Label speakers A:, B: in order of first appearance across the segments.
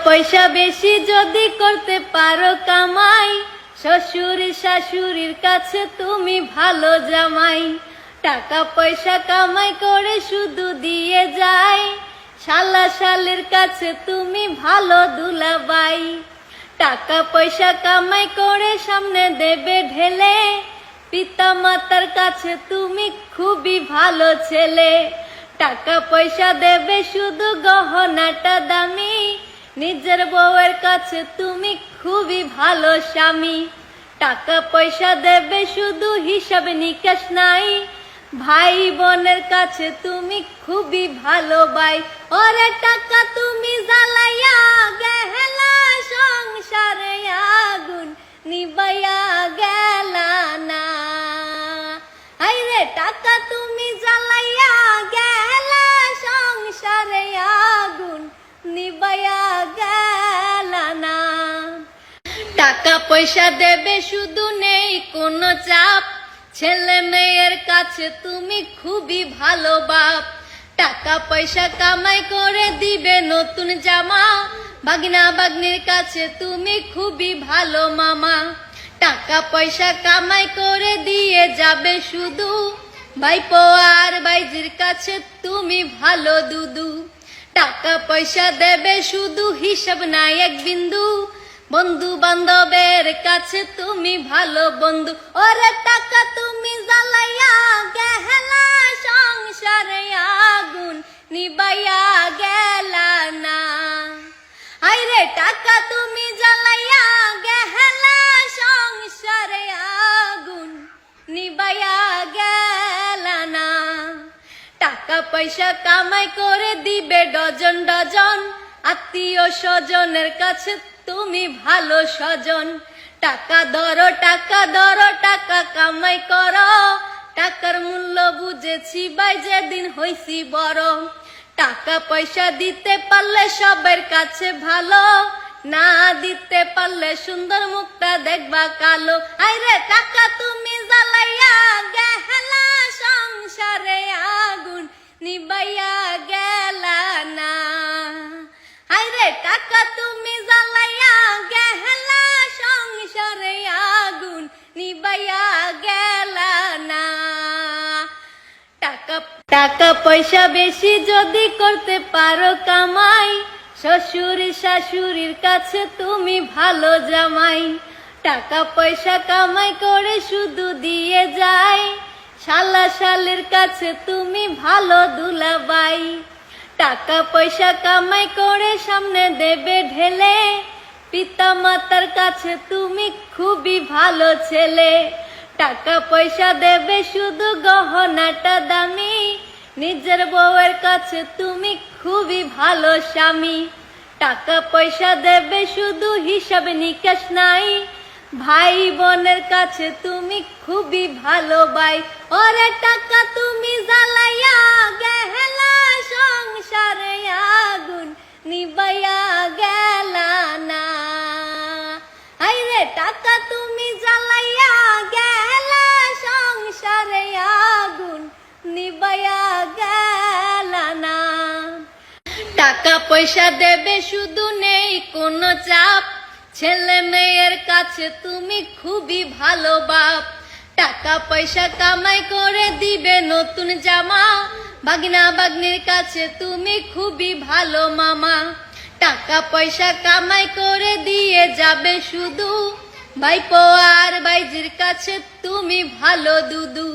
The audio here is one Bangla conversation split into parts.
A: পয়সা বেশি যদি করতে পারো কামাই, শ্বশুর শাশুড়ির কাছে তুমি ভালো জামাই। টাকা পয়সা কামাই করে শুধু দিয়ে যায়, শালা শালের কাছে তুমি ভালো দুলাবাই। টাকা পয়সা কামাই করে সামনে দেবে ঢেলে, পিতা মাতার কাছে তুমি খুবই ভালো ছেলে। টাকা পয়সা দেবে শুধু গহনাটা দামি, নিজের বউয়ের কাছে তুমি খুবই ভালো স্বামী। টাকা পয়সা দেবে শুধু হিসাব নিকাশ নাই, ভাই বোনের কাছে তুমি খুবই ভালো ভাই। ওরে টাকা তুমি জ্বালাইয়া গেলা, সংসারে আগুন নিবাইয়া গেলা না। আইরে টাকা তুমি জ্বালাইয়া গেলা, সংসারে আগুন নিবাইয়া গেলা না। টাকা পয়সা দেবে শুধু নেই কোনো চাপ, ছেলে মেয়ের কাছে তুমি খুবই ভালো বাপ। টাকা পয়সা কামাই করে দিবে নতুন জামা, ভাগনা ভাগ্নির কাছে তুমি খুবই ভালো মামা। টাকা পয়সা কামাই করে দিয়ে যাবে শুধু, ভাইপো আর ভাইজির কাছে তুমি ভালো দুদু। টাকা পয়সা দেবে শুধু হিসাব নাই এক বিন্দু, বন্ধু বান্ধবের কাছে তুমি ভালো বন্ধু। ওরে টাকা তুমি জ্বালাইয়া গেলা, সংসারে আগুন নিবাইয়া গেলা না। আইরে টাকা তুমি জ্বালাইয়া গেলা, সংসারে আগুন নিবাইয়া গেলা না। টাকা পয়সা কামাই করে দিবে ডজন ডজন, আত্মীয় স্বজনের কাছে তুমি ভালো স্বজন। টাকা ধরো টাকা ধরো টাকা কামাই করো, টাকার মূল্য বুঝেছি ভাই যেদিন হইছি বড়। টাকা পয়সা দিতে পারলে সবার কাছে ভালো, না দিতে পারলে সুন্দর মুখটা দেখবা কালো। আইরে টাকা তুমি জ্বালাইয়া গেলা, সংসারে আগুন নিবাইয়া গেলা না। আইরে টাকা তুমি জ্বালাইয়া গেলা, সংসারে আগুন নিবাইয়া গেলা না। টাকা পয়সা বেশি যদি করতে পারো কামাই, শ্বশুর শাশুড়ির কাছে তুমি ভালো জামাই। টাকা পয়সা কামাই করে শুধু দিয়ে যায়, শালা শালের কাছে তুমি ভালো দুলাবাই। টাকা পয়সা কামাই করে সামনে দেবে ঢেলে, পিতা মাতার কাছে তুমি খুবই ভালো ছেলে। টাকা পয়সা দেবে শুধু গহনাটা দামি, নিজের বউয়ের কাছে তুমি খুবই ভালো স্বামী। টাকা পয়সা দেবে শুধু হিসাব নিকাশ নাই, ভাই বোনের কাছে তুমি খুবই ভালো ভাই। ওরে টাকা তুমি জ্বালাইয়া গেলা, সংসারে আগুন নিবাইয়া গেলা না। আইরে টাকা তুমি জ্বালাইয়া গেলা, সংসারে আগুন নিবাইয়া গেলা না। টাকা পয়সা দেবে শুধু নেই কোনো চাপ, ছেলে মেয়ের কাছে তুমি খুবই ভালো বাপ। টাকা পয়সা কামাই করে দিবে নতুন জামা, ভাগনা ভাগ্নির কাছে তুমি খুবই ভালো মামা। টাকা পয়সা কামাই করে দিয়ে যাবে শুধু, ভাইপো আর ভাইজির কাছে তুমি ভালো দুদু।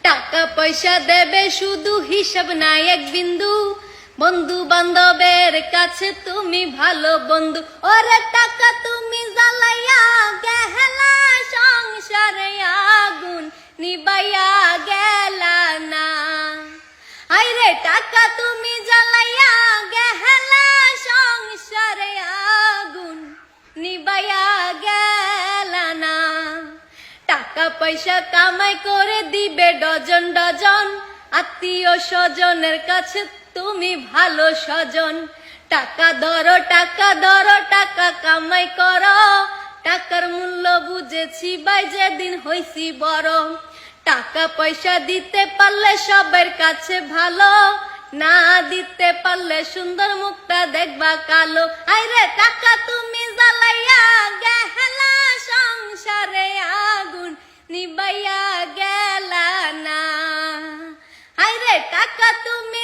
A: টাকা পয়সা দেবে শুধু হিসাব নাই এক বিন্দু, বন্ধু বান্ধবের কাছে তুমি ভালো বন্ধু। ওরে টাকা তুমি জ্বালাইয়া গেলা, সংসারে আগুন নিবাইয়া গেলা না। আইরে টাকা তুমি জ্বালাইয়া গেলা, সংসারে আগুন নিবাইয়া গেলা না। টাকা পয়সা কামাই করে দিবে ডজন ডজন, আত্মীয় স্বজনের কাছে তুমি ভালো স্বজন। টাকা ধরো টাকা ধরো টাকা কামাই করো, টাকার মূল্য বুঝেছি ভাই যেদিন হইছি বড়। টাকা পয়সা দিতে পারলে সবার কাছে ভালো, না দিতে পারলে সুন্দর মুখটা দেখবা কালো। আইরে টাকা তুমি জ্বালাইয়া গেলা সংসারে আগুন নিবাইয়া গেলা না। আইরে টাকা তুমি